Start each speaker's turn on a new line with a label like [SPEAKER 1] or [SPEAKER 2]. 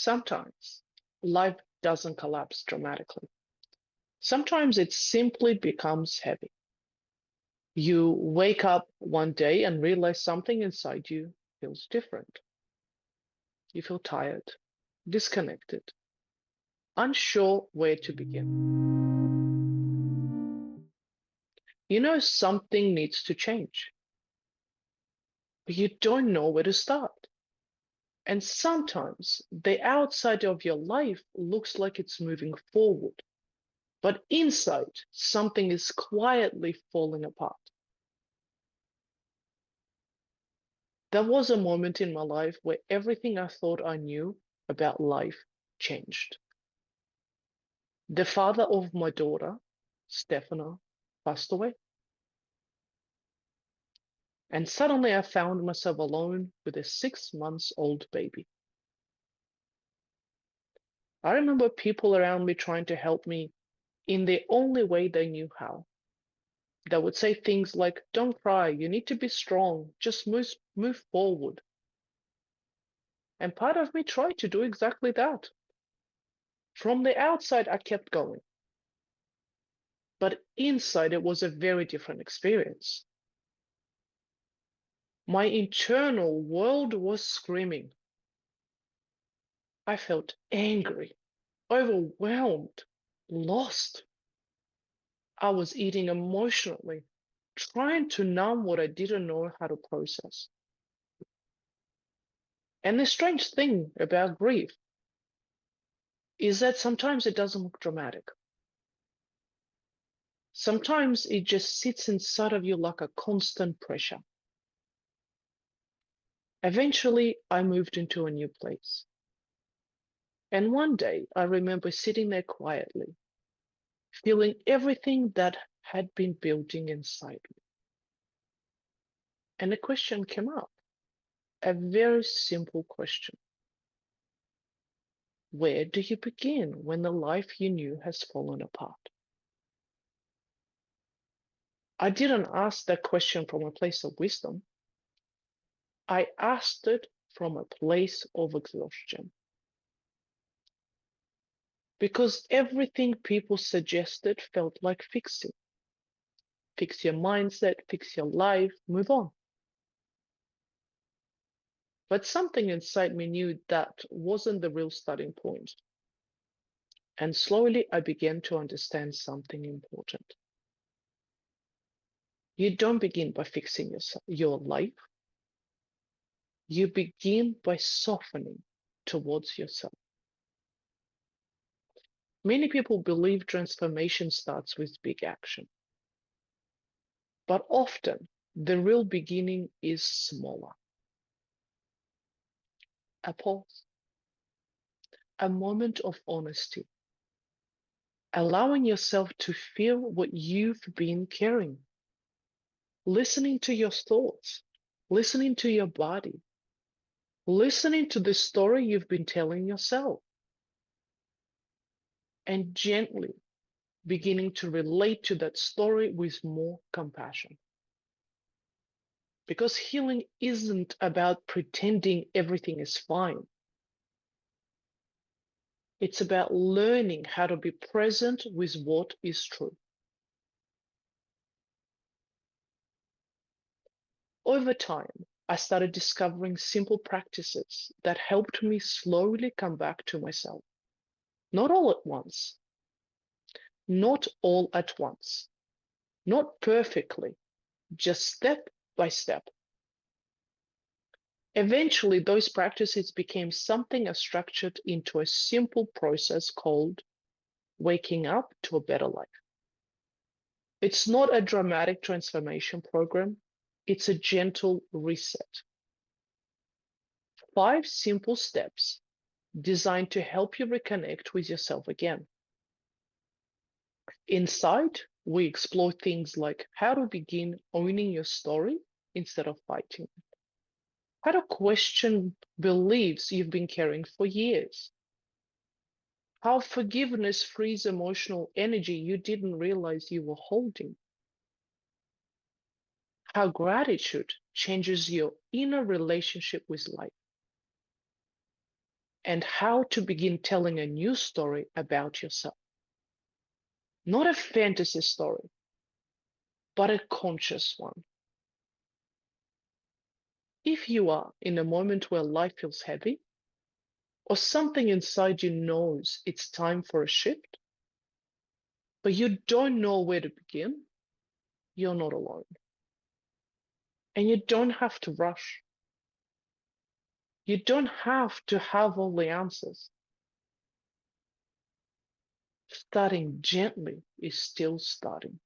[SPEAKER 1] Sometimes life doesn't collapse dramatically. Sometimes it simply becomes heavy. You wake up one day and realize something inside you feels different. You feel tired, disconnected, unsure where to begin. You know something needs to change, but you don't know where to start. And sometimes the outside of your life looks like it's moving forward, but inside something is quietly falling apart. There was a moment in my life where everything I thought I knew about life changed. The father of my daughter, Stefano, passed away. And suddenly I found myself alone with a 6 months old baby. I remember people around me trying to help me in the only way they knew how. They would say things like, "Don't cry, you need to be strong, just move forward." And part of me tried to do exactly that. From the outside, I kept going. But inside, it was a very different experience. My internal world was screaming. I felt angry, overwhelmed, lost. I was eating emotionally, trying to numb what I didn't know how to process. And the strange thing about grief is that sometimes it doesn't look dramatic. Sometimes it just sits inside of you like a constant pressure. Eventually, I moved into a new place. And one day, I remember sitting there quietly, feeling everything that had been building inside me. And a question came up, a very simple question. Where do you begin when the life you knew has fallen apart? I didn't ask that question from a place of wisdom. I asked it from a place of exhaustion. Because everything people suggested felt like fixing. Fix your mindset, fix your life, move on. But something inside me knew that wasn't the real starting point. And slowly I began to understand something important. You don't begin by fixing your life. You begin by softening towards yourself. Many people believe transformation starts with big action. But often, the real beginning is smaller. A pause, a moment of honesty, allowing yourself to feel what you've been carrying, listening to your thoughts, listening to your body, listening to the story you've been telling yourself, and gently beginning to relate to that story with more compassion. Because healing isn't about pretending everything is fine. It's about learning how to be present with what is true. Over time, I started discovering simple practices that helped me slowly come back to myself. Not all at once. Not all at once. Not perfectly, just step by step. Eventually, those practices became something I structured into a simple process called waking up to a better life. It's not a dramatic transformation program. It's a gentle reset. 5 simple steps designed to help you reconnect with yourself again. Inside, we explore things like how to begin owning your story instead of fighting it, how to question beliefs you've been carrying for years, how forgiveness frees emotional energy you didn't realize you were holding, how gratitude changes your inner relationship with life. and how to begin telling a new story about yourself. Not a fantasy story, but a conscious one. If you are in a moment where life feels heavy, or something inside you knows it's time for a shift, but you don't know where to begin, you're not alone. And you don't have to rush. You don't have to have all the answers. Starting gently is still starting.